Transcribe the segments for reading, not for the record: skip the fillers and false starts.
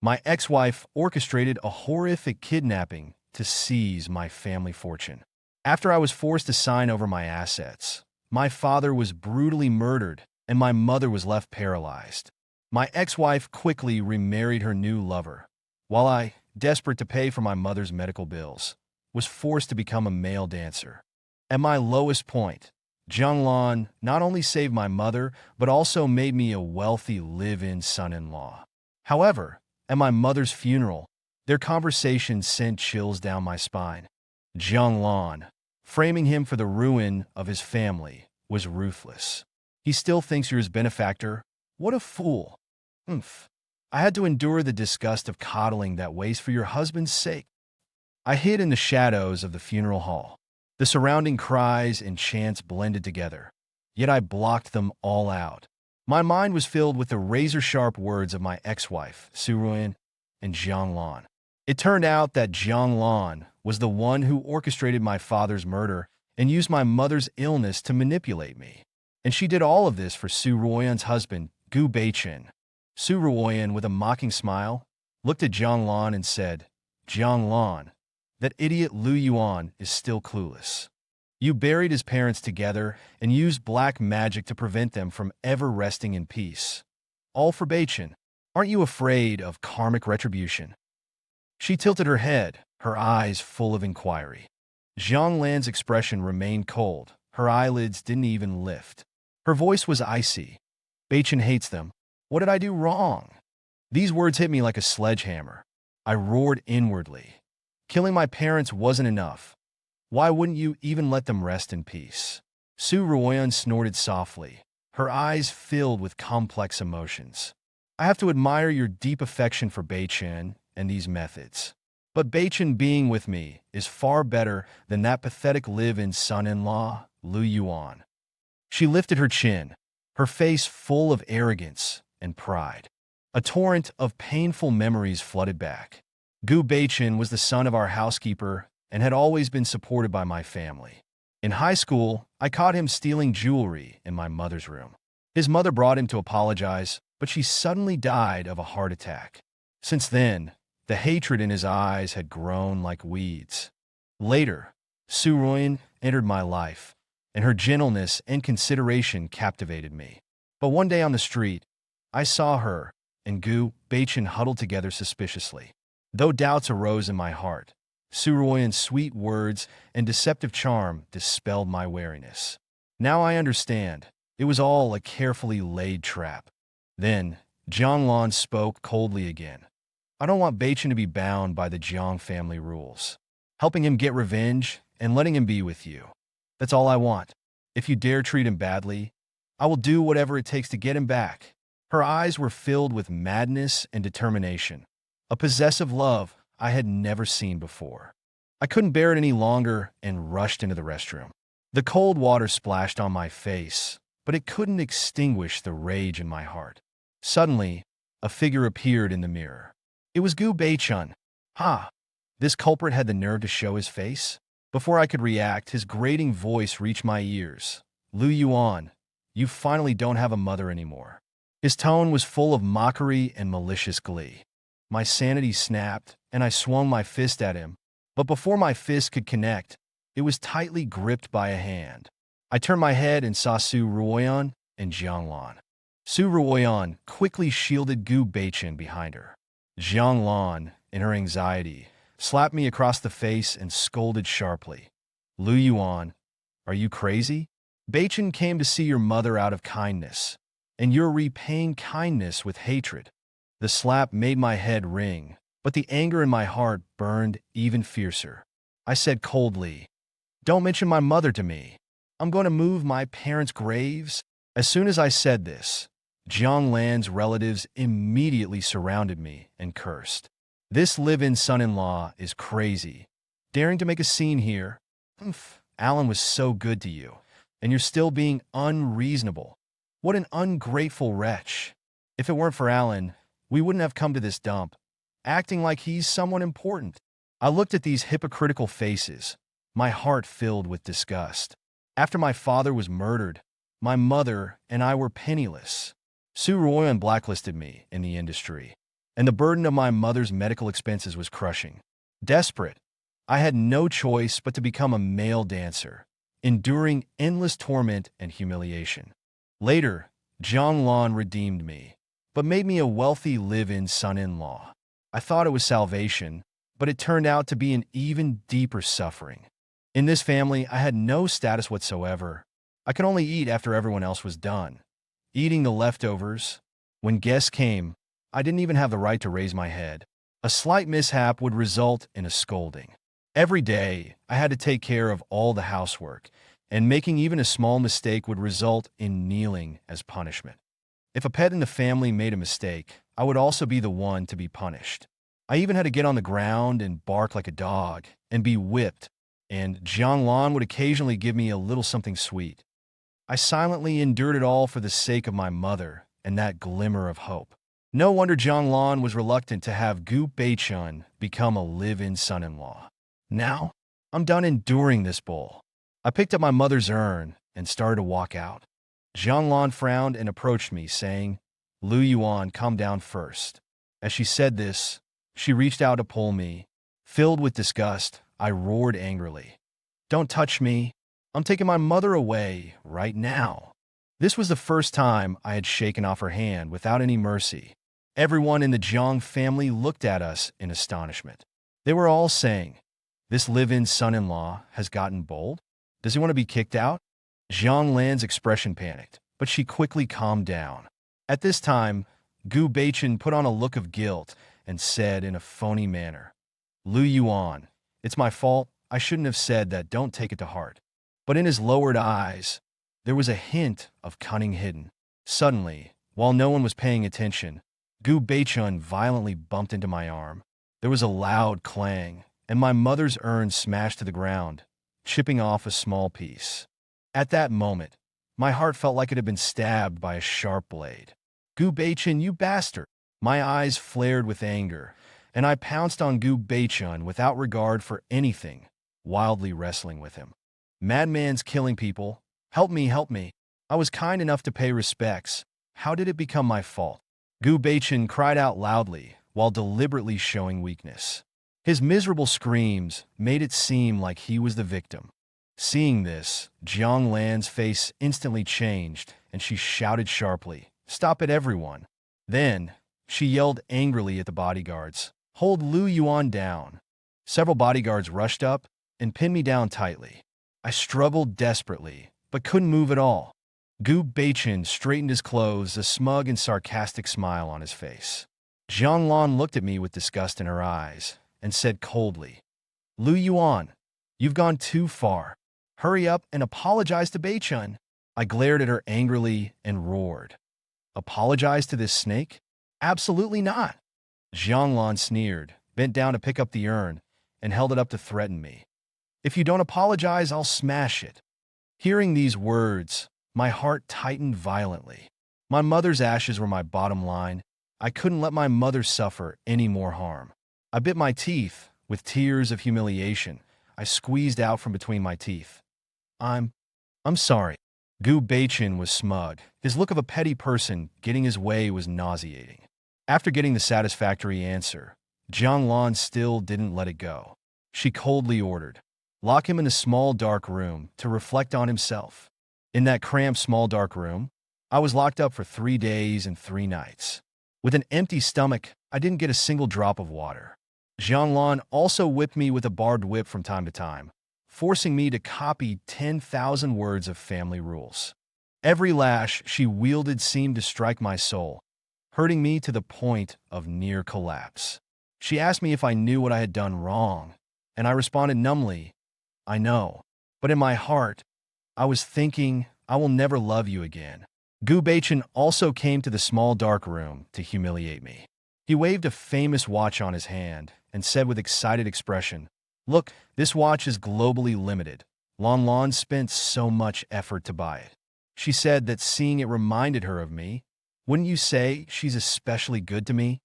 My ex-wife orchestrated a horrific kidnapping to seize my family fortune. After I was forced to sign over my assets, my father was brutally murdered and my mother was left paralyzed. My ex-wife quickly remarried her new lover, while I, desperate to pay for my mother's medical bills, was forced to become a male dancer. At my lowest point, Zhang not only saved my mother, but also made me a wealthy live-in son-in-law. However, at my mother's funeral, their conversation sent chills down my spine. Zhang, framing him for the ruin of his family, was ruthless. He still thinks you're his benefactor? What a fool. Oomph. I had to endure the disgust of coddling that ways for your husband's sake. I hid in the shadows of the funeral hall. The surrounding cries and chants blended together, yet I blocked them all out. My mind was filled with the razor-sharp words of my ex-wife, Su Ruoyan, and Zhang. It turned out that Zhang was the one who orchestrated my father's murder and used my mother's illness to manipulate me. And she did all of this for Su Ruoyan's husband, Gu Beichen. Su Ruoyan, with a mocking smile, looked at Zhang and said, Zhang, that idiot Lu Yuan is still clueless. You buried his parents together and used black magic to prevent them from ever resting in peace. All for Beichen. Aren't you afraid of karmic retribution? She tilted her head, her eyes full of inquiry. Zhang expression remained cold. Her eyelids didn't even lift. Her voice was icy. Beichen hates them. What did I do wrong? These words hit me like a sledgehammer. I roared inwardly. Killing my parents wasn't enough. Why wouldn't you even let them rest in peace? Su Ruoyan snorted softly, her eyes filled with complex emotions. I have to admire your deep affection for Beichen and these methods. But Beichen being with me is far better than that pathetic live-in son-in-law, Lu Yuan. She lifted her chin, her face full of arrogance and pride. A torrent of painful memories flooded back. Gu Beichen was the son of our housekeeper and had always been supported by my family. In high school, I caught him stealing jewelry in my mother's room. His mother brought him to apologize, but she suddenly died of a heart attack. Since then, the hatred in his eyes had grown like weeds. Later, Su Ruoyan entered my life, and her gentleness and consideration captivated me. But one day on the street, I saw her and Gu Beichen huddled together suspiciously. Though doubts arose in my heart, Su Ruoyan's sweet words and deceptive charm dispelled my wariness. Now I understand. It was all a carefully laid trap. Then, Zhang spoke coldly again. I don't want Beichen to be bound by the Jiang family rules. Helping him get revenge and letting him be with you. That's all I want. If you dare treat him badly, I will do whatever it takes to get him back. Her eyes were filled with madness and determination. A possessive love I had never seen before. I couldn't bear it any longer and rushed into the restroom. The cold water splashed on my face, but it couldn't extinguish the rage in my heart. Suddenly, a figure appeared in the mirror. It was Gu Beichen. Ha! This culprit had the nerve to show his face? Before I could react, his grating voice reached my ears. Lu Yuan, you finally don't have a mother anymore. His tone was full of mockery and malicious glee. My sanity snapped, and I swung my fist at him. But before my fist could connect, it was tightly gripped by a hand. I turned my head and saw Su Ruoyan and Zhang. Su Ruoyan quickly shielded Gu Beichen behind her. Zhang, in her anxiety, slapped me across the face and scolded sharply. Lu Yuan, are you crazy? Beichen came to see your mother out of kindness, and you're repaying kindness with hatred. The slap made my head ring, but the anger in my heart burned even fiercer. I said coldly, don't mention my mother to me. I'm going to move my parents' graves. As soon as I said this, Zhang relatives immediately surrounded me and cursed. This live-in son-in-law is crazy. Daring to make a scene here? Alan was so good to you, and you're still being unreasonable. What an ungrateful wretch. If it weren't for Alan, we wouldn't have come to this dump, acting like he's someone important. I looked at these hypocritical faces, my heart filled with disgust. After my father was murdered, my mother and I were penniless. Su Ruoyan blacklisted me in the industry, and the burden of my mother's medical expenses was crushing. Desperate, I had no choice but to become a male dancer, enduring endless torment and humiliation. Later, Zhang redeemed me, but made me a wealthy live-in son-in-law. I thought it was salvation, but it turned out to be an even deeper suffering. In this family, I had no status whatsoever. I could only eat after everyone else was done, eating the leftovers. When guests came, I didn't even have the right to raise my head. A slight mishap would result in a scolding. Every day, I had to take care of all the housework, and making even a small mistake would result in kneeling as punishment. If a pet in the family made a mistake, I would also be the one to be punished. I even had to get on the ground and bark like a dog and be whipped, and Zhang would occasionally give me a little something sweet. I silently endured it all for the sake of my mother and that glimmer of hope. No wonder Zhang was reluctant to have Gu Beichun become a live-in son-in-law. Now, I'm done enduring this bull. I picked up my mother's urn and started to walk out. Zhang frowned and approached me, saying, "Lu Yuan, calm down first." As she said this, she reached out to pull me. Filled with disgust, I roared angrily, "Don't touch me. I'm taking my mother away right now." This was the first time I had shaken off her hand without any mercy. Everyone in the Zhang family looked at us in astonishment. They were all saying, "This live-in son-in-law has gotten bold? Does he want to be kicked out?" Zhang expression panicked, but she quickly calmed down. At this time, Gu Beichun put on a look of guilt and said in a phony manner, "Lu Yuan, it's my fault. I shouldn't have said that. Don't take it to heart." But in his lowered eyes, there was a hint of cunning hidden. Suddenly, while no one was paying attention, Gu Beichun violently bumped into my arm. There was a loud clang, and my mother's urn smashed to the ground, chipping off a small piece. At that moment, my heart felt like it had been stabbed by a sharp blade. "Gu Beichun, you bastard!" My eyes flared with anger, and I pounced on Gu Beichun without regard for anything, wildly wrestling with him. "Madman's killing people. Help me, help me. I was kind enough to pay respects. How did it become my fault?" Gu Beichun cried out loudly while deliberately showing weakness. His miserable screams made it seem like he was the victim. Seeing this, Zhang face instantly changed, and she shouted sharply, "Stop it, everyone!" Then, she yelled angrily at the bodyguards, "Hold Lu Yuan down." Several bodyguards rushed up and pinned me down tightly. I struggled desperately, but couldn't move at all. Gu Beichun straightened his clothes, a smug and sarcastic smile on his face. Zhang looked at me with disgust in her eyes and said coldly, "Lu Yuan, you've gone too far. Hurry up and apologize to Beichun." I glared at her angrily and roared, "Apologize to this snake? Absolutely not." Zhang sneered, bent down to pick up the urn, and held it up to threaten me. "If you don't apologize, I'll smash it." Hearing these words, my heart tightened violently. My mother's ashes were my bottom line. I couldn't let my mother suffer any more harm. I bit my teeth. With tears of humiliation, I squeezed out from between my teeth, I'm sorry." Gu Beichun was smug. His look of a petty person getting his way was nauseating. After getting the satisfactory answer, Zhang still didn't let it go. She coldly ordered, "Lock him in a small dark room to reflect on himself." In that cramped small dark room, I was locked up for 3 days and 3 nights. With an empty stomach, I didn't get a single drop of water. Zhang also whipped me with a barbed whip from time to time, forcing me to copy 10,000 words of family rules. Every lash she wielded seemed to strike my soul, hurting me to the point of near collapse. She asked me if I knew what I had done wrong, and I responded numbly, "I know." But in my heart, I was thinking, "I will never love you again." Gu Beichun also came to the small dark room to humiliate me. He waved a famous watch on his hand and said with excited expression, "Look, this watch is globally limited. Lan spent so much effort to buy it." She said that seeing it reminded her of me. "Wouldn't you say she's especially good to me?"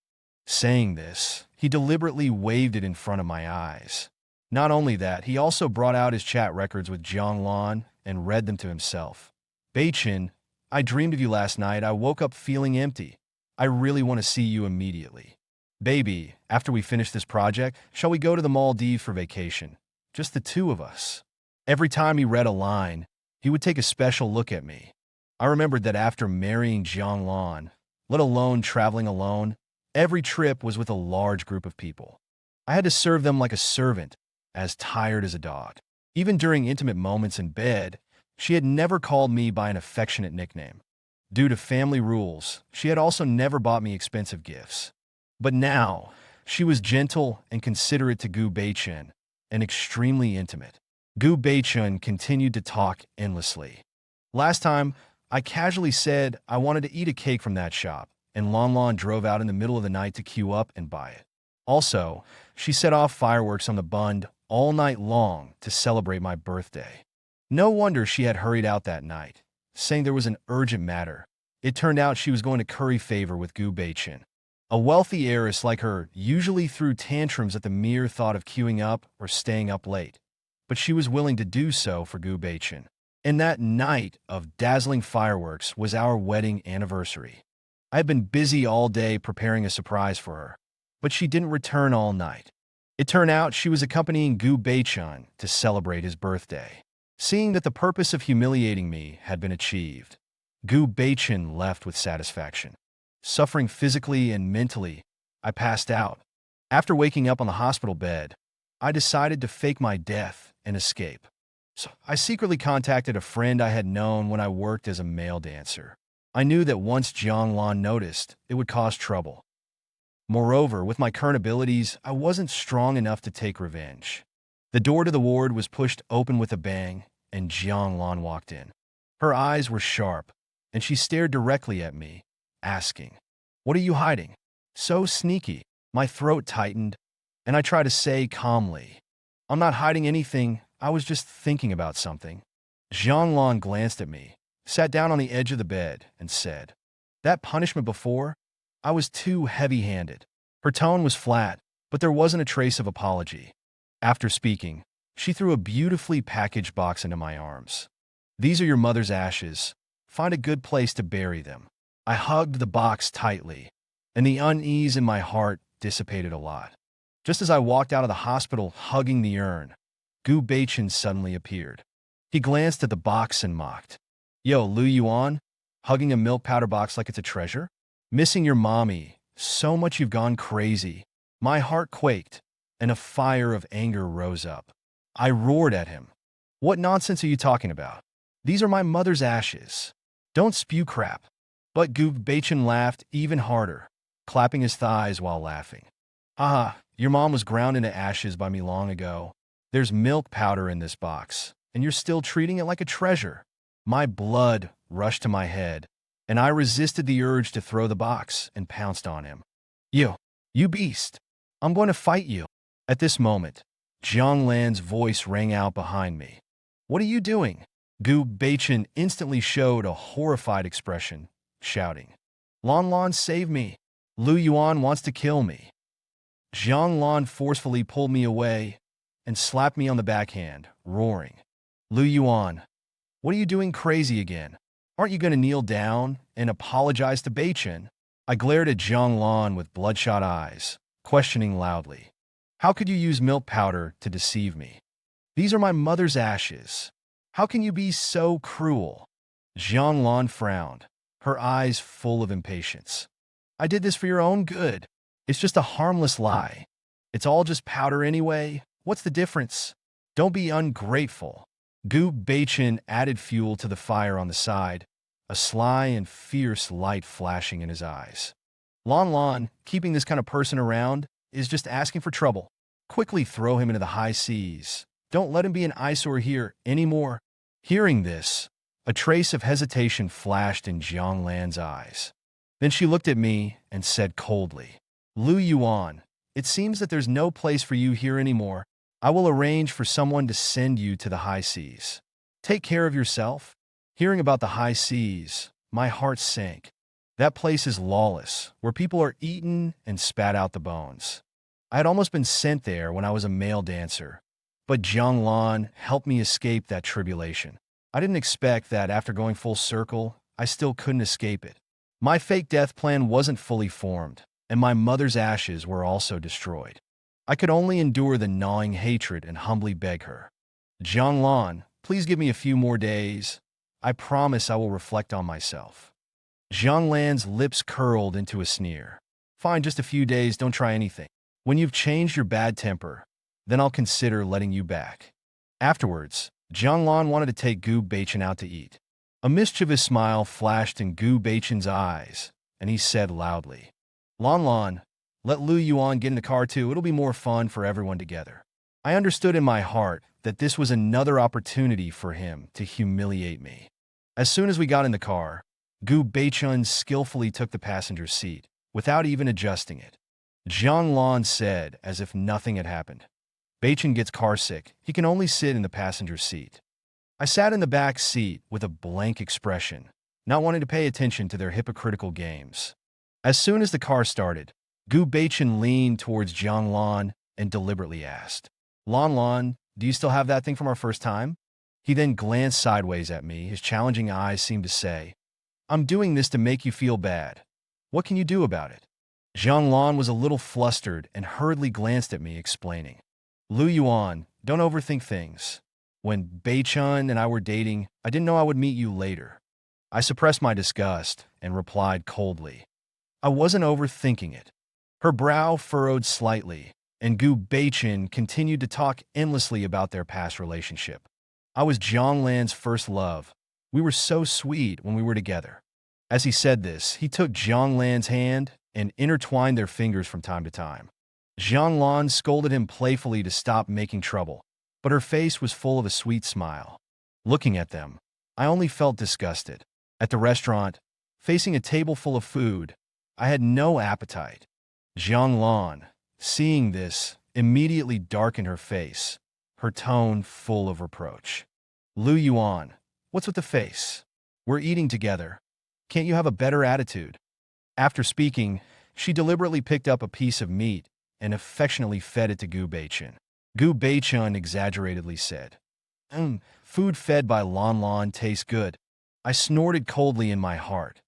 Saying this, he deliberately waved it in front of my eyes. Not only that, he also brought out his chat records with Zhang and read them to himself. "Beichun, I dreamed of you last night. I woke up feeling empty. I really want to see you immediately." Baby, after we finish this project, shall we go to the Maldives for vacation? Just the two of us. Every time he read a line, he would take a special look at me. I remembered that after marrying Jiang Lan, let alone traveling alone, every trip was with a large group of people. I had to serve them like a servant, as tired as a dog. Even during intimate moments in bed, she had never called me by an affectionate nickname. Due to family rules, she had also never bought me expensive gifts. But now, she was gentle and considerate to Gu Beichen, and extremely intimate. Gu Beichen continued to talk endlessly. Last time, I casually said I wanted to eat a cake from that shop, and Lan Lan drove out in the middle of the night to queue up and buy it. Also, she set off fireworks on the Bund all night long to celebrate my birthday. No wonder she had hurried out that night, saying there was an urgent matter. It turned out she was going to curry favor with Gu Beichen. A wealthy heiress like her usually threw tantrums at the mere thought of queuing up or staying up late, but she was willing to do so for Gu Beichen. And that night of dazzling fireworks was our wedding anniversary. I had been busy all day preparing a surprise for her, but she didn't return all night. It turned out she was accompanying Gu Beichen to celebrate his birthday. Seeing that the purpose of humiliating me had been achieved, Gu Beichen left with satisfaction. Suffering physically and mentally, I passed out. After waking up on the hospital bed, I decided to fake my death and escape. So I secretly contacted a friend I had known when I worked as a male dancer. I knew that once Jiang Lan noticed, it would cause trouble. Moreover, with my current abilities, I wasn't strong enough to take revenge. The door to the ward was pushed open with a bang, and Jiang Lan walked in. Her eyes were sharp, and she stared directly at me, asking, "What are you hiding?" So sneaky. My throat tightened, and I tried to say calmly, "I'm not hiding anything, I was just thinking about something." Jiang Lan glanced at me, sat down on the edge of the bed, and said, "That punishment before, I was too heavy-handed." Her tone was flat, but there wasn't a trace of apology. After speaking, she threw a beautifully packaged box into my arms. "These are your mother's ashes. Find a good place to bury them." I hugged the box tightly, and the unease in my heart dissipated a lot. Just as I walked out of the hospital hugging the urn, Gu Beichen suddenly appeared. He glanced at the box and mocked, "Yo, Lu Yuan, hugging a milk powder box like it's a treasure? Missing your mommy, so much you've gone crazy." My heart quaked, and a fire of anger rose up. I roared at him, "What nonsense are you talking about? These are my mother's ashes. Don't spew crap." But Gu Beichen laughed even harder, clapping his thighs while laughing. "Ah, your mom was ground into ashes by me long ago. There's milk powder in this box, and you're still treating it like a treasure." My blood rushed to my head, and I resisted the urge to throw the box and pounced on him. You beast! I'm going to fight you." At this moment, Jiang Lan's voice rang out behind me. "What are you doing?" Gu Beichen instantly showed a horrified expression, shouting, "Lan Lan, save me! Lu Yuan wants to kill me." Jiang Lan forcefully pulled me away and slapped me on the backhand, roaring, "Lu Yuan, what are you doing crazy again? Aren't you going to kneel down and apologize to Beichen?" I glared at Jiang Lan with bloodshot eyes, questioning loudly, "How could you use milk powder to deceive me? These are my mother's ashes. How can you be so cruel?" Jiang Lan frowned, her eyes full of impatience. "I did this for your own good. It's just a harmless lie. It's all just powder anyway. What's the difference? Don't be ungrateful." Gu Beichen added fuel to the fire on the side, a sly and fierce light flashing in his eyes. "Lan Lan, keeping this kind of person around, is just asking for trouble. Quickly throw him into the high seas. Don't let him be an eyesore here anymore." Hearing this, a trace of hesitation flashed in Jiang Lan's eyes. Then she looked at me and said coldly, "Lu Yuan, it seems that there's no place for you here anymore. I will arrange for someone to send you to the high seas. Take care of yourself." Hearing about the high seas, my heart sank. That place is lawless, where people are eaten and spat out the bones. I had almost been sent there when I was a male dancer, but Jiang Lan helped me escape that tribulation. I didn't expect that after going full circle, I still couldn't escape it. My fake death plan wasn't fully formed, and my mother's ashes were also destroyed. I could only endure the gnawing hatred and humbly beg her, Jianglan, please give me a few more days. I promise I will reflect on myself. Jianglan's lips curled into a sneer. Fine, just a few days, don't try anything. When you've changed your bad temper, then I'll consider letting you back. Afterwards, Jianglan wanted to take Gu Beichen out to eat. A mischievous smile flashed in Gu Beichen's eyes, and he said loudly, Lan Lan, let Lu Yuan get in the car too, it'll be more fun for everyone together. I understood in my heart that this was another opportunity for him to humiliate me. As soon as we got in the car, Gu Beichen skillfully took the passenger seat, without even adjusting it. Jianglan said as if nothing had happened. Beichen gets carsick, he can only sit in the passenger seat. I sat in the back seat with a blank expression, not wanting to pay attention to their hypocritical games. As soon as the car started, Gu Beichen leaned towards Jianglan and deliberately asked, Lan Lan, do you still have that thing from our first time? He then glanced sideways at me, his challenging eyes seemed to say, I'm doing this to make you feel bad. What can you do about it? Jianglan was a little flustered and hurriedly glanced at me, explaining, Lu Yuan, don't overthink things. When Beichen and I were dating, I didn't know I would meet you later. I suppressed my disgust and replied coldly, I wasn't overthinking it. Her brow furrowed slightly, and Gu Beichen continued to talk endlessly about their past relationship. I was Jianglan's first love. We were so sweet when we were together. As he said this, he took Jianglan's hand and intertwined their fingers from time to time. Jianglan scolded him playfully to stop making trouble, but her face was full of a sweet smile. Looking at them, I only felt disgusted. At the restaurant, facing a table full of food, I had no appetite. Jianglan, seeing this, immediately darkened her face, her tone full of reproach. Lu Yuan, what's with the face? We're eating together. Can't you have a better attitude? After speaking, she deliberately picked up a piece of meat and affectionately fed it to Gu Beichen. Gu Beichen exaggeratedly said, Food fed by Lan Lan tastes good. I snorted coldly in my heart.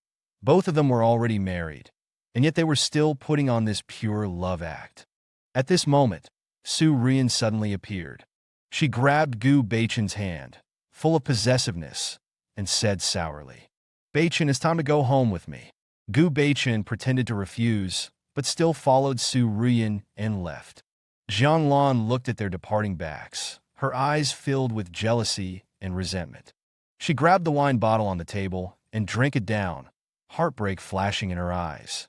Both of them were already married, and yet they were still putting on this pure love act. At this moment, Su Rian suddenly appeared. She grabbed Gu Beichen's hand, full of possessiveness, and said sourly, Beichen, it's time to go home with me. Gu Beichen pretended to refuse, but still followed Su Rian and left. Jianglan looked at their departing backs, her eyes filled with jealousy and resentment. She grabbed the wine bottle on the table and drank it down, heartbreak flashing in her eyes.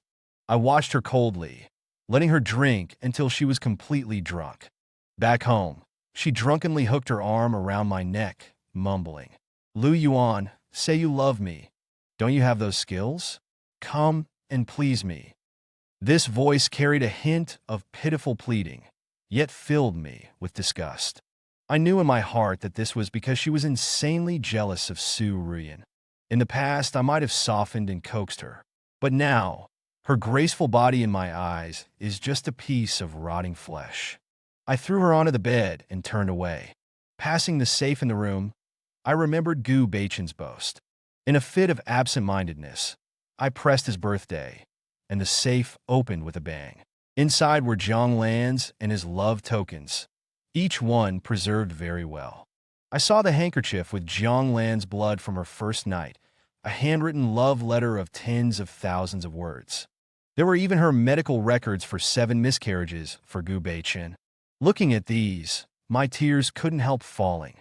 I watched her coldly, letting her drink until she was completely drunk. Back home, she drunkenly hooked her arm around my neck, mumbling, Lu Yuan, say you love me. Don't you have those skills? Come and please me. This voice carried a hint of pitiful pleading, yet filled me with disgust. I knew in my heart that this was because she was insanely jealous of Su Rian. In the past, I might have softened and coaxed her, but now, her graceful body in my eyes is just a piece of rotting flesh. I threw her onto the bed and turned away. Passing the safe in the room, I remembered Gu Beichen's boast. In a fit of absent-mindedness, I pressed his birthday, and the safe opened with a bang. Inside were Jianglan's and his love tokens, each one preserved very well. I saw the handkerchief with Jianglan's blood from her first night, a handwritten love letter of tens of thousands of words. There were even her medical records for 7 miscarriages for Gu Beichen. Looking at these, my tears couldn't help falling.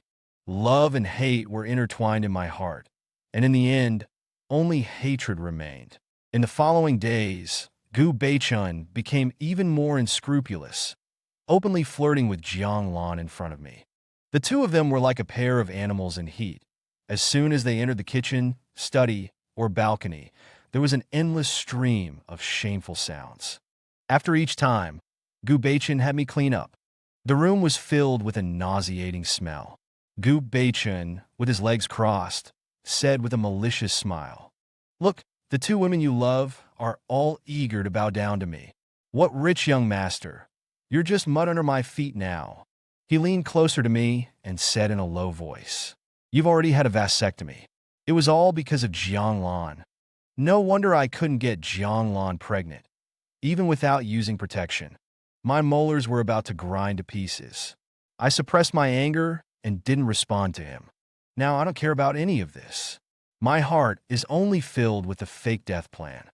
Love and hate were intertwined in my heart, and in the end, only hatred remained. In the following days, Gu Beichen became even more unscrupulous, openly flirting with Jianglan in front of me. The two of them were like a pair of animals in heat. As soon as they entered the kitchen, study, or balcony, there was an endless stream of shameful sounds. After each time, Gu Beichen had me clean up. The room was filled with a nauseating smell. Gu Beichen, with his legs crossed, said with a malicious smile, Look, the 2 women you love are all eager to bow down to me. What rich young master! You're just mud under my feet now. He leaned closer to me and said in a low voice, You've already had a vasectomy. It was all because of Jianglan. No wonder I couldn't get Jianglan pregnant. even without using protection. My molars were about to grind to pieces. I suppressed my anger and didn't respond to him. Now I don't care about any of this. My heart is only filled with the fake death plan.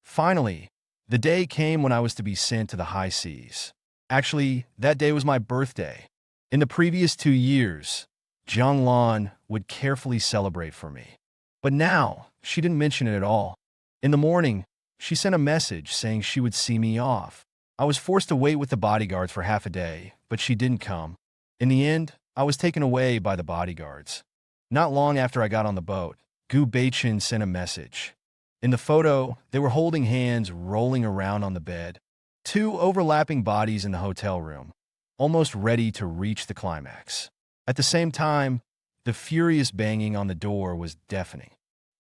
Finally, the day came when I was to be sent to the high seas. Actually, that day was my birthday. In the previous 2 years, Jiang Lan would carefully celebrate for me. But now, she didn't mention it at all. In the morning, she sent a message saying she would see me off. I was forced to wait with the bodyguards for half a day, but she didn't come. In the end, I was taken away by the bodyguards. Not long after I got on the boat, Gu Beichin sent a message. In the photo, they were holding hands, rolling around on the bed. Two overlapping bodies in the hotel room, almost ready to reach the climax. At the same time, the furious banging on the door was deafening.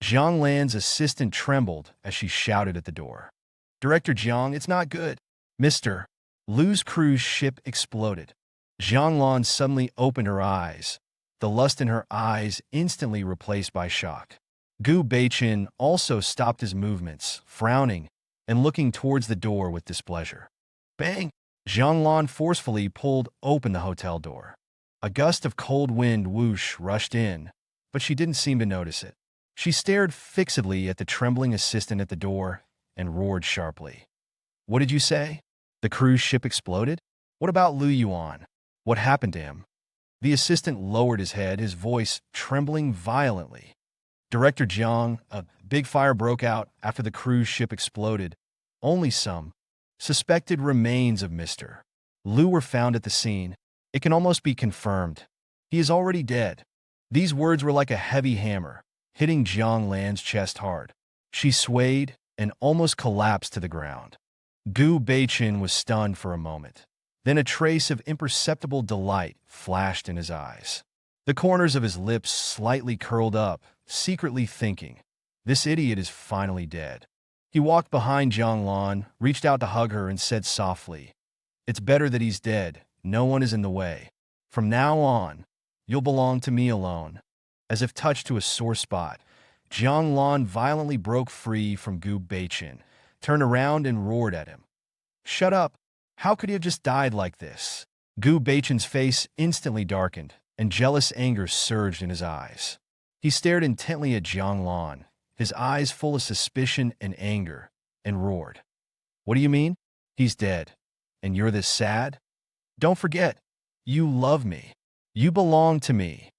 Jiang Lan's assistant trembled as she shouted at the door. "Director Jiang, it's not good. Mr. Lu's cruise ship exploded." Jiang Lan suddenly opened her eyes, the lust in her eyes instantly replaced by shock. Gu Beichin also stopped his movements, frowning and looking towards the door with displeasure. Bang! Jiang Lan forcefully pulled open the hotel door. A gust of cold wind whoosh rushed in, but she didn't seem to notice it. She stared fixedly at the trembling assistant at the door and roared sharply. "What did you say? The cruise ship exploded? What about Lu Yuan? What happened to him?" The assistant lowered his head, his voice trembling violently. "Director Jiang, a big fire broke out after the cruise ship exploded. Only some suspected remains of Mr. Lu were found at the scene. It can almost be confirmed. He is already dead." These words were like a heavy hammer, hitting Jiang Lan's chest hard. She swayed and almost collapsed to the ground. Gu Beichin was stunned for a moment. Then a trace of imperceptible delight flashed in his eyes. The corners of his lips slightly curled up, secretly thinking, "This idiot is finally dead." He walked behind Jiang Lan, reached out to hug her, and said softly, "It's better that he's dead. No one is in the way. From now on, you'll belong to me alone." As if touched to a sore spot, Jiang Lan violently broke free from Gu Beichin, turned around and roared at him. "Shut up! How could he have just died like this?" Gu Beichin's face instantly darkened, and jealous anger surged in his eyes. He stared intently at Jiang Lan, his eyes full of suspicion and anger, and roared. "What do you mean? He's dead. And you're this sad? Don't forget, you love me. You belong to me."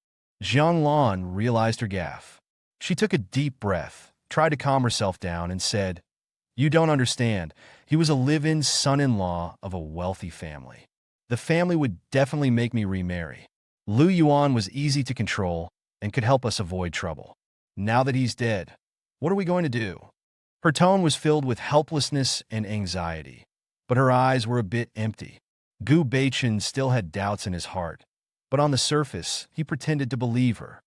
Jiang Lan realized her gaffe. She took a deep breath, tried to calm herself down, and said, "You don't understand. He was a live-in son-in-law of a wealthy family. The family would definitely make me remarry. Lu Yuan was easy to control and could help us avoid trouble. Now that he's dead, what are we going to do?" Her tone was filled with helplessness and anxiety, but her eyes were a bit empty. Gu Beichin still had doubts in his heart, but on the surface, he pretended to believe her.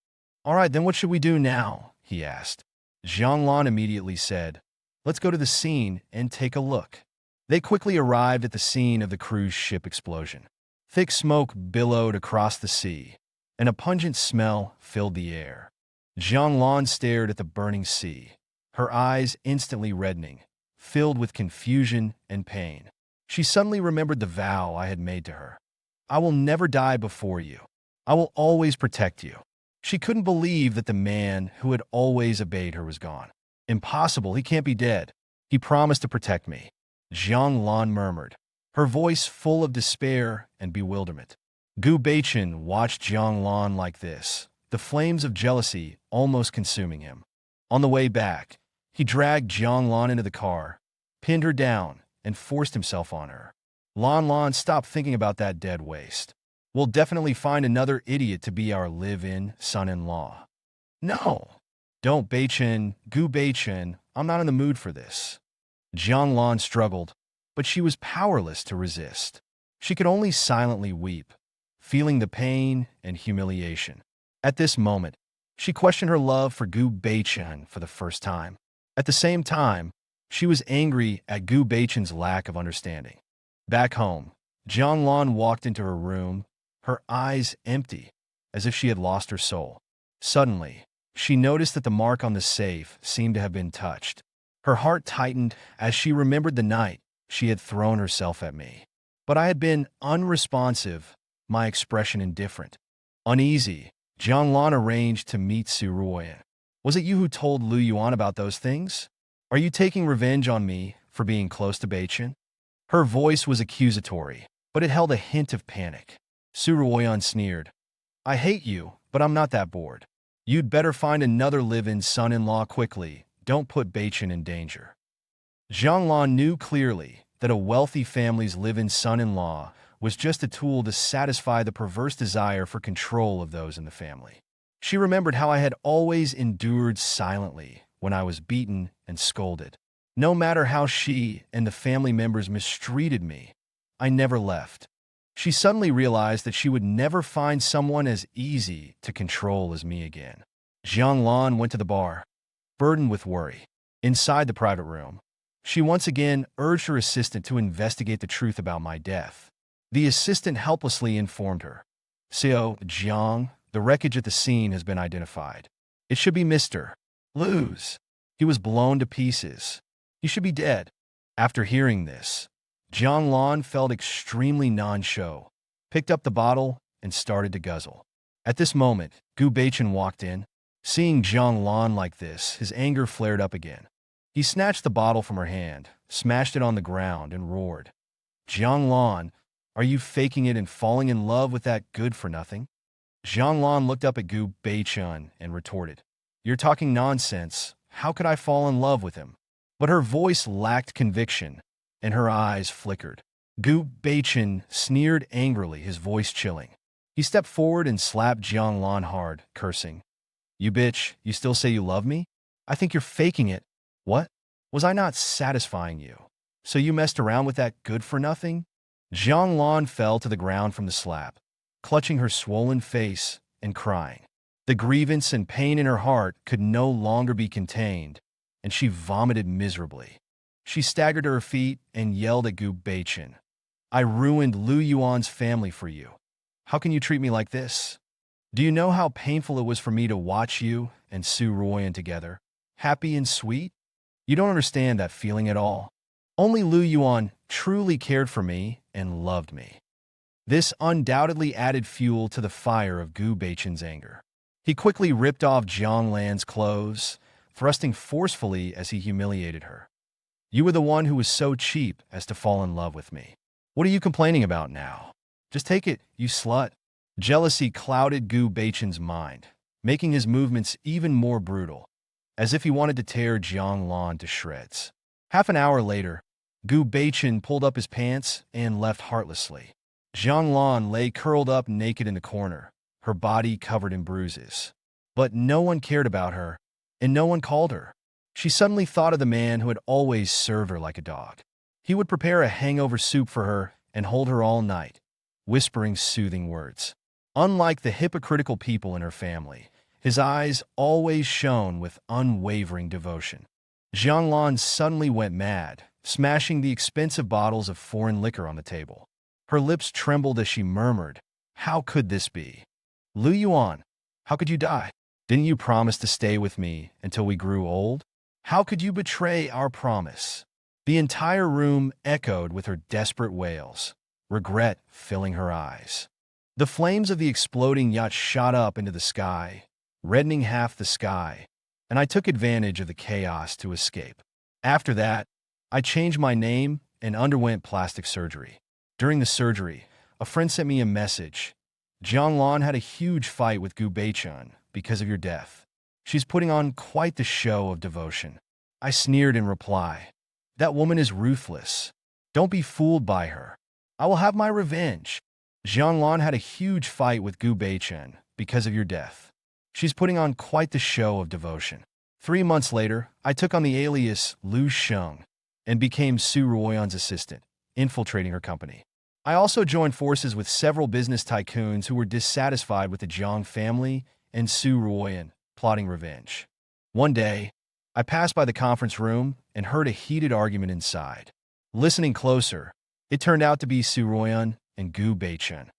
"All right, then what should we do now?" he asked. Jiang Lan immediately said, "Let's go to the scene and take a look." They quickly arrived at the scene of the cruise ship explosion. Thick smoke billowed across the sea, and a pungent smell filled the air. Jiang Lan stared at the burning sea, her eyes instantly reddening, filled with confusion and pain. She suddenly remembered the vow I had made to her. "I will never die before you. I will always protect you." She couldn't believe that the man who had always obeyed her was gone. "Impossible, he can't be dead. He promised to protect me," Jiang Lan murmured, her voice full of despair and bewilderment. Gu Beichin watched Jiang Lan like this, the flames of jealousy almost consuming him. On the way back, he dragged Jiang Lan into the car, pinned her down, and forced himself on her. Lan, stop thinking about that dead waste. We'll definitely find another idiot to be our live-in son-in-law." "No, don't, Beichin, Gu Beichin, I'm not in the mood for this." Jiang Lan struggled, but she was powerless to resist. She could only silently weep, feeling the pain and humiliation. At this moment, she questioned her love for Gu Beichin for the first time. At the same time, she was angry at Gu Beichin's lack of understanding. Back home, Jiang Lan walked into her room, her eyes empty, as if she had lost her soul. Suddenly, she noticed that the mark on the safe seemed to have been touched. Her heart tightened as she remembered the night she had thrown herself at me. But I had been unresponsive, my expression indifferent. Uneasy, Jianglan arranged to meet Su Ruoyan. Was it you who told Lu Yuan about those things? Are you taking revenge on me for being close to Beichen? Her voice was accusatory, but it held a hint of panic. Su Ruoyan sneered. I hate you, but I'm not that bored. You'd better find another live-in son-in-law quickly. Don't put Beichen in danger. Jianglan knew clearly that a wealthy family's live-in son-in-law was just a tool to satisfy the perverse desire for control of those in the family. She remembered how I had always endured silently when I was beaten and scolded. No matter how she and the family members mistreated me, I never left. She suddenly realized that she would never find someone as easy to control as me again. Jianglan went to the bar, burdened with worry. Inside the private room, she once again urged her assistant to investigate the truth about my death. The assistant helplessly informed her. Xiao Jiang, the wreckage at the scene has been identified. It should be Mr. Lu's. He was blown to pieces. He should be dead. After hearing this, Jianglan felt extremely non-show, picked up the bottle, and started to guzzle. At this moment, Gu Beichen walked in. Seeing Jianglan like this, his anger flared up again. He snatched the bottle from her hand, smashed it on the ground, and roared. Jianglan, are you faking it and falling in love with that good-for-nothing? Jianglan looked up at Gu Beichen and retorted. You're talking nonsense. How could I fall in love with him? But her voice lacked conviction, and her eyes flickered. Gu Beichen sneered angrily, his voice chilling. He stepped forward and slapped Jianglan hard, cursing. You bitch, you still say you love me? I think you're faking it. What? Was I not satisfying you? So you messed around with that good-for-nothing? Jianglan fell to the ground from the slap, clutching her swollen face and crying. The grievance and pain in her heart could no longer be contained, and she vomited miserably. She staggered to her feet and yelled at Gu Beichen. I ruined Lu Yuan's family for you. How can you treat me like this? Do you know how painful it was for me to watch you and Su Ruoyan together, happy and sweet? You don't understand that feeling at all. Only Lu Yuan truly cared for me and loved me. This undoubtedly added fuel to the fire of Gu Beichen's anger. He quickly ripped off Jianglan's clothes, thrusting forcefully as he humiliated her. You were the one who was so cheap as to fall in love with me. What are you complaining about now? Just take it, you slut. Jealousy clouded Gu Beichen's mind, making his movements even more brutal, as if he wanted to tear Jianglan to shreds. Half an hour later, Gu Beichen pulled up his pants and left heartlessly. Jianglan lay curled up naked in the corner, her body covered in bruises. But no one cared about her, and no one called her. She suddenly thought of the man who had always served her like a dog. He would prepare a hangover soup for her and hold her all night, whispering soothing words. Unlike the hypocritical people in her family, his eyes always shone with unwavering devotion. Jianglan suddenly went mad, smashing the expensive bottles of foreign liquor on the table. Her lips trembled as she murmured, How could this be? Lu Yuan, how could you die? Didn't you promise to stay with me until we grew old? How could you betray our promise? The entire room echoed with her desperate wails, regret filling her eyes. The flames of the exploding yacht shot up into the sky, reddening half the sky, and I took advantage of the chaos to escape. After that, I changed my name and underwent plastic surgery. During the surgery, a friend sent me a message. Jianglan had a huge fight with Gu Beichen because of your death. She's putting on quite the show of devotion. I sneered in reply. That woman is ruthless. Don't be fooled by her. I will have my revenge. Jianglan had a huge fight with Gu Beichen because of your death. She's putting on quite the show of devotion. 3 months later, I took on the alias Lu Sheng and became Su Ruoyan's assistant, infiltrating her company. I also joined forces with several business tycoons who were dissatisfied with the Jiang family and Su Ruoyan, plotting revenge. One day, I passed by the conference room and heard a heated argument inside. Listening closer, it turned out to be Su Ruoyan and Gu Beichen.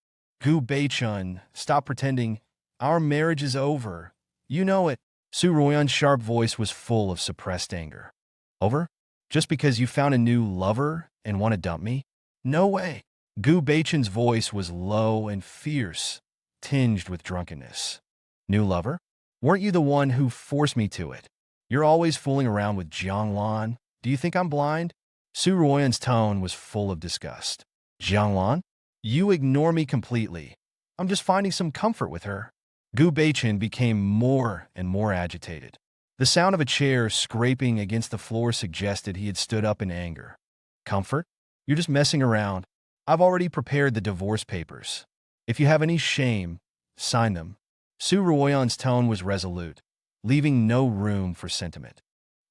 Gu Beichen, stop pretending. Our marriage is over. You know it. Su Ruoyan's sharp voice was full of suppressed anger. Over? Just because you found a new lover and want to dump me? No way. Gu Beichen's voice was low and fierce, tinged with drunkenness. New lover? Weren't you the one who forced me to it? You're always fooling around with Jianglan. Do you think I'm blind? Su Ruoyan's tone was full of disgust. Jianglan? You ignore me completely. I'm just finding some comfort with her. Gu Beichen became more and more agitated. The sound of a chair scraping against the floor suggested he had stood up in anger. Comfort? You're just messing around. I've already prepared the divorce papers. If you have any shame, sign them. Su Ruoyan's tone was resolute, leaving no room for sentiment.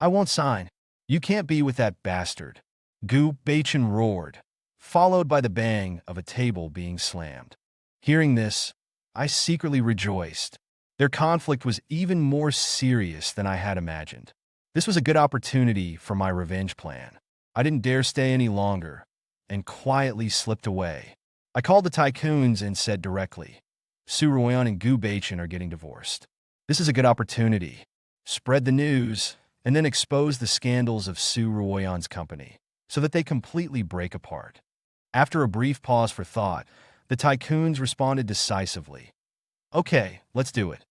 I won't sign. You can't be with that bastard. Gu Beichen roared, followed by the bang of a table being slammed. Hearing this, I secretly rejoiced. Their conflict was even more serious than I had imagined. This was a good opportunity for my revenge plan. I didn't dare stay any longer, and quietly slipped away. I called the tycoons and said directly, Su Ruoyan and Gu Beichen are getting divorced. This is a good opportunity. Spread the news, and then expose the scandals of Su Ruoyan's company, so that they completely break apart. After a brief pause for thought, the tycoons responded decisively. Okay, let's do it.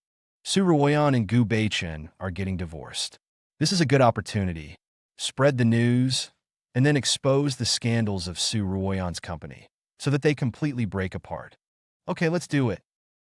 Su Ruoyan and Gu Beichen are getting divorced. This is a good opportunity. Spread the news, and then expose the scandals of Su Ruoyan's company, so that they completely break apart. Okay, let's do it.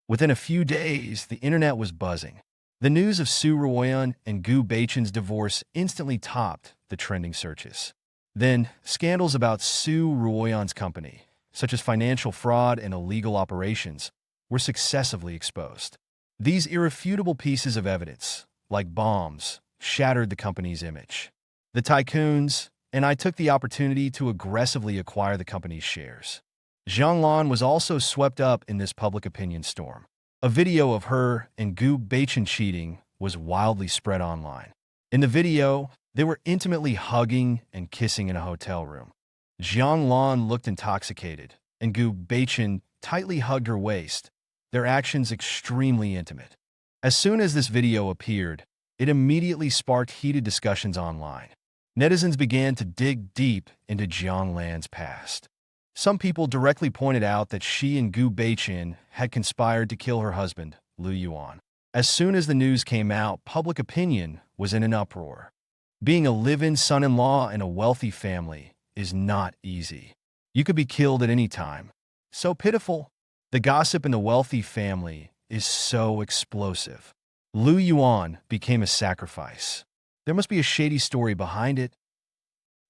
Within a few days, the internet was buzzing. The news of Su Ruoyan and Gu Beichen's divorce instantly topped the trending searches. Then, scandals about Su Ruoyan's company, such as financial fraud and illegal operations, were successively exposed. These irrefutable pieces of evidence, like bombs, shattered the company's image. The tycoons and I took the opportunity to aggressively acquire the company's shares. Jianglan was also swept up in this public opinion storm. A video of her and Gu Beichen cheating was wildly spread online. In the video, they were intimately hugging and kissing in a hotel room. Jianglan looked intoxicated, and Gu Beichen tightly hugged her waist, their actions extremely intimate. As soon as this video appeared, it immediately sparked heated discussions online. Netizens began to dig deep into Jianglan's past. Some people directly pointed out that she and Gu Beichen had conspired to kill her husband, Lu Yuan. As soon as the news came out, public opinion was in an uproar. Being a live-in son-in-law in a wealthy family is not easy. You could be killed at any time. So pitiful. The gossip in the wealthy family is so explosive. Lu Yuan became a sacrifice. There must be a shady story behind it.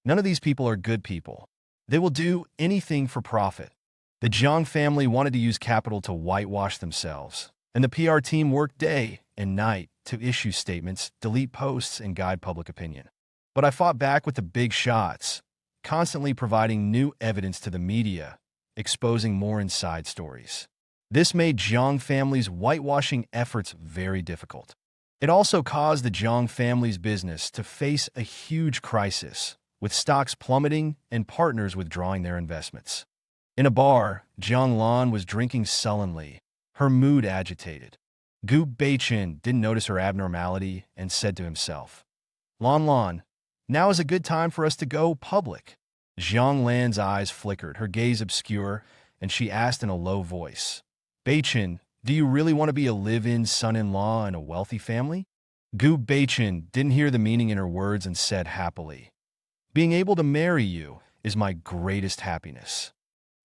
None of these people are good people. They will do anything for profit. The Jiang family wanted to use capital to whitewash themselves, and the PR team worked day and night to issue statements, delete posts, and guide public opinion. But I fought back with the big shots, constantly providing new evidence to the media, exposing more inside stories. This made Jiang family's whitewashing efforts very difficult. It also caused the Jiang family's business to face a huge crisis, with stocks plummeting and partners withdrawing their investments. In a bar, Jianglan was drinking sullenly, her mood agitated. Gu Beichen didn't notice her abnormality and said to himself, Lan Lan, now is a good time for us to go public. Jianglan's eyes flickered, her gaze obscure, and she asked in a low voice, Beichen, do you really want to be a live-in son-in-law in a wealthy family? Gu Beichen didn't hear the meaning in her words and said happily, Being able to marry you is my greatest happiness.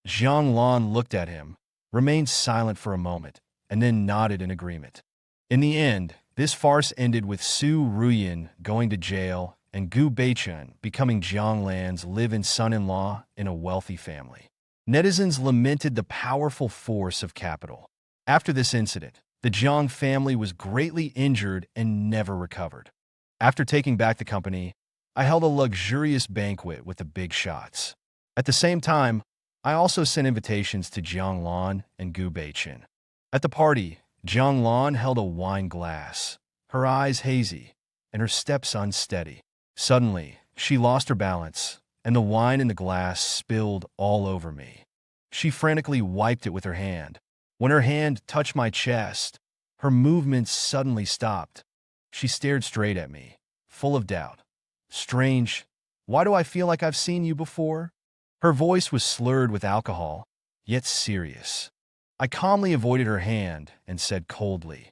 Jianglan looked at him, remained silent for a moment, and then nodded in agreement. In the end, this farce ended with Su Ruoyan going to jail and Gu Beichen becoming Jianglan's live-in son-in-law in a wealthy family. Netizens lamented the powerful force of capital. After this incident, the Jiang family was greatly injured and never recovered. After taking back the company, I held a luxurious banquet with the big shots. At the same time, I also sent invitations to Jianglan and Gu Beichen. At the party, Jianglan held a wine glass, her eyes hazy, and her steps unsteady. Suddenly, she lost her balance, and the wine in the glass spilled all over me. She frantically wiped it with her hand. When her hand touched my chest, her movements suddenly stopped. She stared straight at me, full of doubt. Strange, Why do I feel like I've seen you before? Her voice was slurred with alcohol, yet serious. I calmly avoided her hand and said coldly,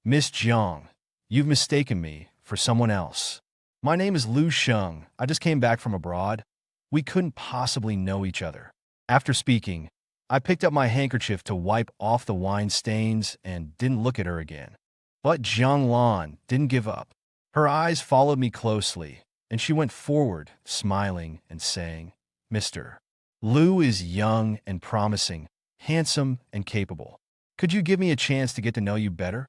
Miss Jiang, you've mistaken me for someone else. My name is Lu Sheng. I just came back from abroad. We couldn't possibly know each other. After speaking, I picked up my handkerchief to wipe off the wine stains and didn't look at her again. But Jiang Lan didn't give up. Her eyes followed me closely, and she went forward, smiling and saying, Mr. Lu is young and promising, handsome and capable. Could you give me a chance to get to know you better?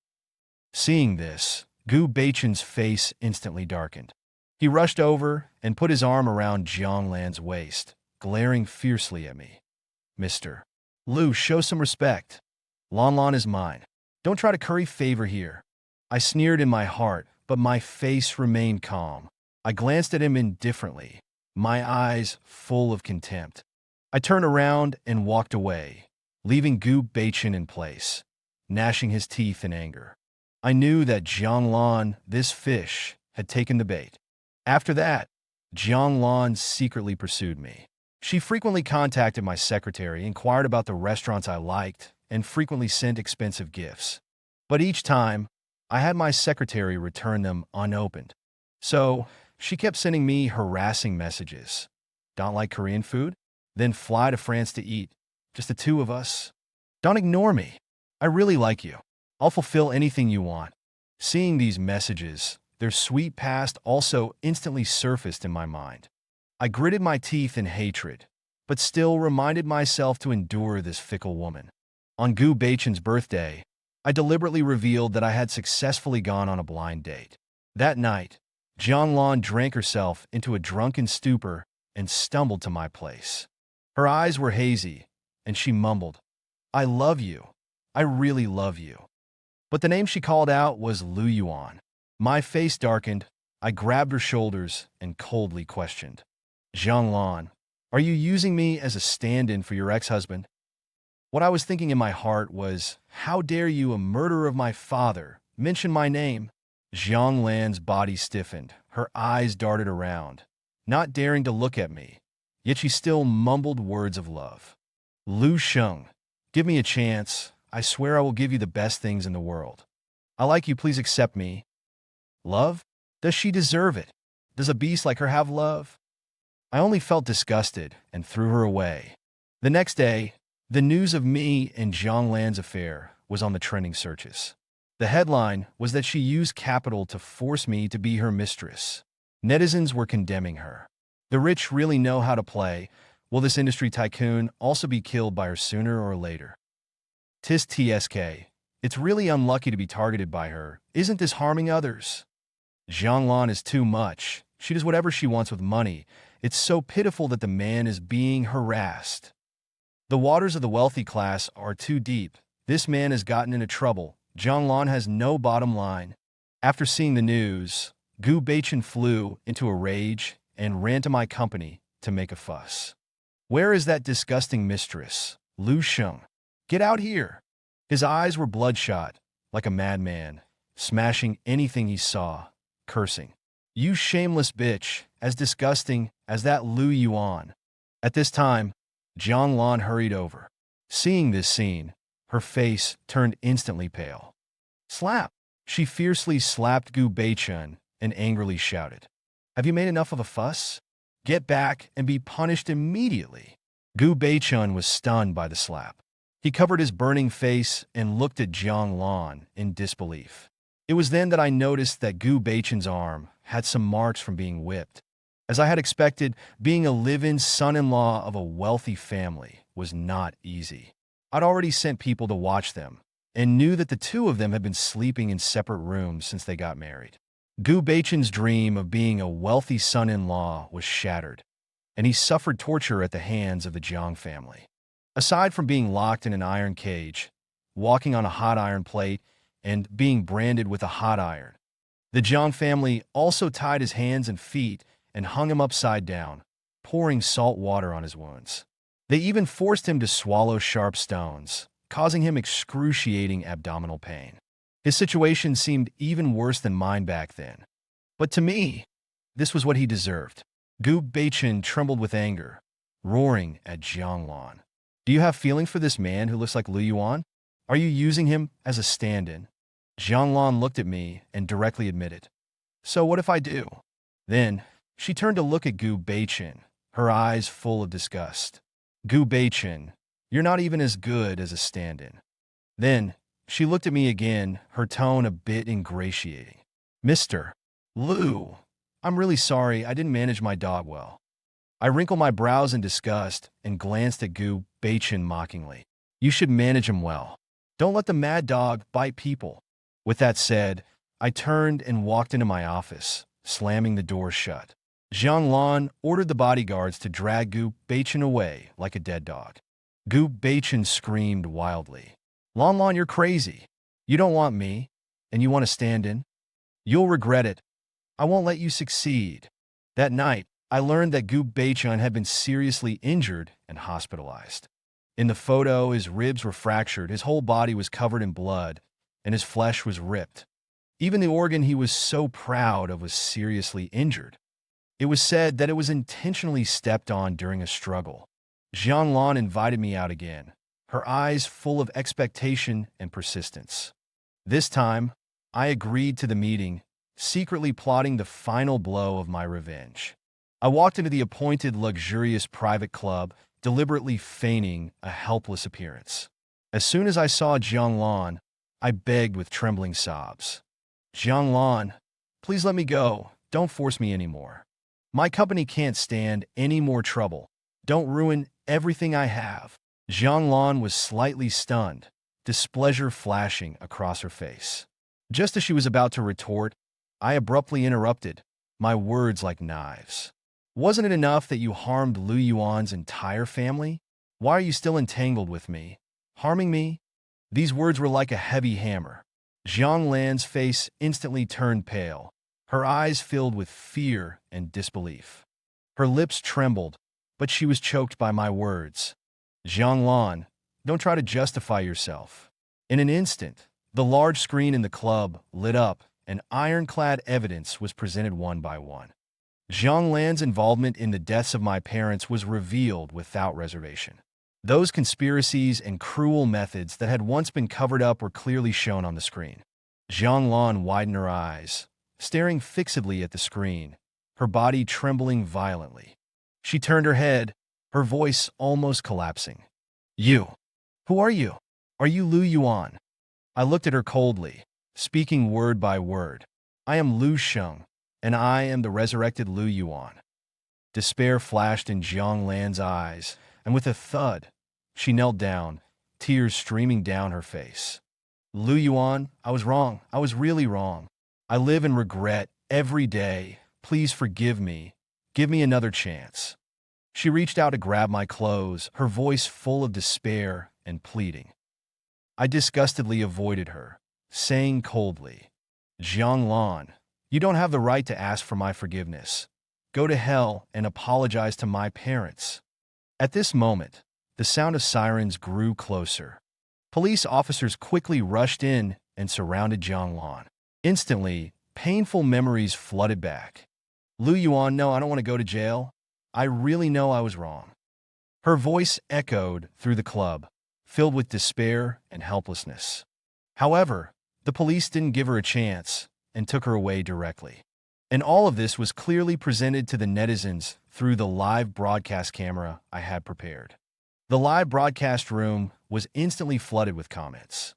Seeing this, Gu Beichen's face instantly darkened. He rushed over and put his arm around Jiang Lan's waist, glaring fiercely at me. Mr. Lu, show some respect. Lan Lan is mine. Don't try to curry favor here. I sneered in my heart, but my face remained calm. I glanced at him indifferently, my eyes full of contempt. I turned around and walked away, leaving Gu Beichen in place, gnashing his teeth in anger. I knew that Jiang Lan, this fish, had taken the bait. After that, Jiang Lan secretly pursued me. She frequently contacted my secretary, inquired about the restaurants I liked, and frequently sent expensive gifts. But each time, I had my secretary return them unopened. So, she kept sending me harassing messages. Don't like Korean food? Then fly to France to eat. Just the two of us. Don't ignore me. I really like you. I'll fulfill anything you want. Seeing these messages, their sweet past also instantly surfaced in my mind. I gritted my teeth in hatred, but still reminded myself to endure this fickle woman. On Gu Beichen's birthday, I deliberately revealed that I had successfully gone on a blind date. That night, Jiang Lan drank herself into a drunken stupor and stumbled to my place. Her eyes were hazy, and she mumbled, I love you. I really love you. But the name she called out was Lu Yuan. My face darkened. I grabbed her shoulders and coldly questioned, Jiang Lan, are you using me as a stand-in for your ex-husband? What I was thinking in my heart was, how dare you, a murderer of my father, mention my name? Jiang Lan's body stiffened. Her eyes darted around, not daring to look at me, yet she still mumbled words of love. Lu Sheng, give me a chance. I swear I will give you the best things in the world. I like you, please accept me. Love? Does she deserve it? Does a beast like her have love? I only felt disgusted and threw her away. The next day, the news of me and Jiang Lan's affair was on the trending searches. The headline was that she used capital to force me to be her mistress. Netizens were condemning her. The rich really know how to play. Will this industry tycoon also be killed by her sooner or later? Tis TSK. It's really unlucky to be targeted by her. Isn't this harming others? Jiang Lan is too much. She does whatever she wants with money. It's so pitiful that the man is being harassed. The waters of the wealthy class are too deep. This man has gotten into trouble. Jiang Lan has no bottom line. After seeing the news, Gu Beichen flew into a rage and ran to my company to make a fuss. Where is that disgusting mistress, Lu Sheng? Get out here! His eyes were bloodshot, like a madman, smashing anything he saw, cursing. You shameless bitch, as disgusting as that Lu Yuan. At this time, Jiang Lan hurried over. Seeing this scene, her face turned instantly pale. Slap! She fiercely slapped Gu Beichen and angrily shouted, Have you made enough of a fuss? Get back and be punished immediately. Gu Beichen was stunned by the slap. He covered his burning face and looked at Jiang Lan in disbelief. It was then that I noticed that Gu Beichen's arm had some marks from being whipped. As I had expected, being a live-in son-in-law of a wealthy family was not easy. I'd already sent people to watch them, and knew that the two of them had been sleeping in separate rooms since they got married. Gu Beichen's dream of being a wealthy son-in-law was shattered, and he suffered torture at the hands of the Jiang family. Aside from being locked in an iron cage, walking on a hot iron plate, and being branded with a hot iron, the Jiang family also tied his hands and feet and hung him upside down, pouring salt water on his wounds. They even forced him to swallow sharp stones, causing him excruciating abdominal pain. His situation seemed even worse than mine back then. But to me, this was what he deserved. Gu Beichen trembled with anger, roaring at Jiang Lan. Do you have feeling for this man who looks like Lu Yuan? Are you using him as a stand-in? Jiang Lan looked at me and directly admitted, so what if I do? Then, she turned to look at Gu Beichen, her eyes full of disgust. Gu Beichen, you're not even as good as a stand-in. Then, she looked at me again, her tone a bit ingratiating. Mr. Lu, I'm really sorry I didn't manage my dog well. I wrinkled my brows in disgust and glanced at Gu Beichen mockingly. You should manage him well. Don't let the mad dog bite people. With that said, I turned and walked into my office, slamming the door shut. Jiang Lan ordered the bodyguards to drag Gu Beichen away like a dead dog. Gu Beichen screamed wildly. Lan Lan, you're crazy. You don't want me, and you want to stand in? You'll regret it. I won't let you succeed. That night, I learned that Gu Beichen had been seriously injured and hospitalized. In the photo, his ribs were fractured, his whole body was covered in blood, and his flesh was ripped. Even the organ he was so proud of was seriously injured. It was said that it was intentionally stepped on during a struggle. Jiang Lan invited me out again, her eyes full of expectation and persistence. This time, I agreed to the meeting, secretly plotting the final blow of my revenge. I walked into the appointed luxurious private club, deliberately feigning a helpless appearance. As soon as I saw Jiang Lan, I begged with trembling sobs. Jiang Lan, please let me go. Don't force me anymore. My company can't stand any more trouble. Don't ruin everything I have. Jiang Lan was slightly stunned, displeasure flashing across her face. Just as she was about to retort, I abruptly interrupted, my words like knives. Wasn't it enough that you harmed Lu Yuan's entire family? Why are you still entangled with me? Harming me? These words were like a heavy hammer. Jiang Lan's face instantly turned pale, her eyes filled with fear and disbelief. Her lips trembled, but she was choked by my words. Jiang Lan, don't try to justify yourself. In an instant, the large screen in the club lit up and ironclad evidence was presented one by one. Jiang Lan's involvement in the deaths of my parents was revealed without reservation. Those conspiracies and cruel methods that had once been covered up were clearly shown on the screen. Jiang Lan widened her eyes, staring fixedly at the screen, her body trembling violently. She turned her head, her voice almost collapsing. You! Who are you? Are you Lu Yuan? I looked at her coldly, speaking word by word. I am Lu Sheng, and I am the resurrected Lu Yuan. Despair flashed in Jiang Lan's eyes, and with a thud, she knelt down, tears streaming down her face. Lu Yuan, I was wrong. I was really wrong. I live in regret every day. Please forgive me. Give me another chance. She reached out to grab my clothes, her voice full of despair and pleading. I disgustedly avoided her, saying coldly, Jiang Lan, you don't have the right to ask for my forgiveness. Go to hell and apologize to my parents. At this moment, the sound of sirens grew closer. Police officers quickly rushed in and surrounded Jiang Lan. Instantly, painful memories flooded back. Lu Yuan, no, I don't want to go to jail. I really know I was wrong. Her voice echoed through the club, filled with despair and helplessness. However, the police didn't give her a chance and took her away directly. And all of this was clearly presented to the netizens through the live broadcast camera I had prepared. The live broadcast room was instantly flooded with comments.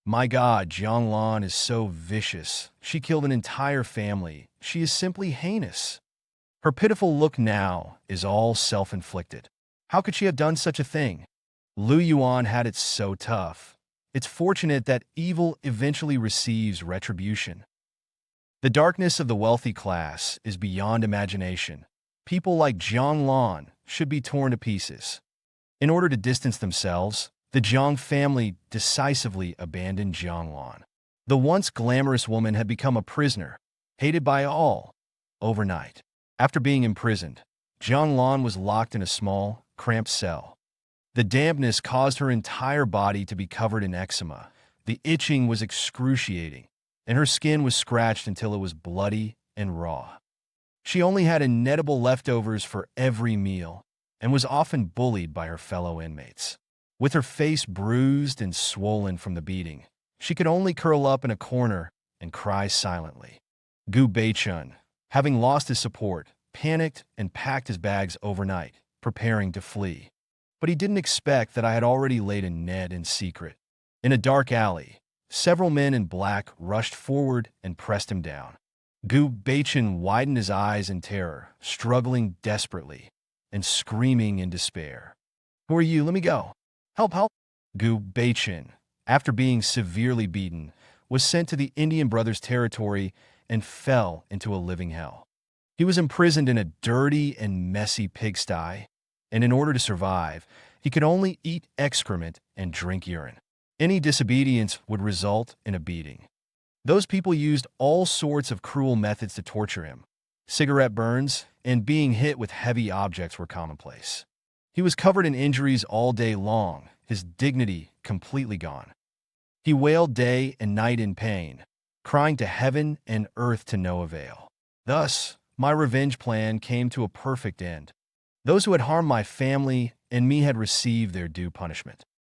My God, Jiang Lan is so vicious. She killed an entire family. She is simply heinous. Her pitiful look now is all self-inflicted. How could she have done such a thing? Lu Yuan had it so tough. It's fortunate that evil eventually receives retribution. The darkness of the wealthy class is beyond imagination. People like Jiang Lan should be torn to pieces. In order to distance themselves, the Jiang family decisively abandoned Jiang Lan. The once glamorous woman had become a prisoner, hated by all, overnight. After being imprisoned, Jiang Lan was locked in a small, cramped cell. The dampness caused her entire body to be covered in eczema. The itching was excruciating, and her skin was scratched until it was bloody and raw. She only had inedible leftovers for every meal and was often bullied by her fellow inmates. With her face bruised and swollen from the beating, she could only curl up in a corner and cry silently. Gu Beichun, having lost his support, panicked and packed his bags overnight, preparing to flee. But he didn't expect that I had already laid a net in secret. In a dark alley, several men in black rushed forward and pressed him down. Gu Beichun widened his eyes in terror, struggling desperately and screaming in despair. "Who are you? Let me go. Help, help!" Gu Beichun, after being severely beaten, was sent to the Indian Brothers' territory and fell into a living hell. He was imprisoned in a dirty and messy pigsty, and in order to survive, he could only eat excrement and drink urine. Any disobedience would result in a beating. Those people used all sorts of cruel methods to torture him. Cigarette burns and being hit with heavy objects were commonplace. He was covered in injuries all day long, his dignity completely gone. He wailed day and night in pain, crying to heaven and earth to no avail. Thus, my revenge plan came to a perfect end. Those who had harmed my family and me had received their due punishment.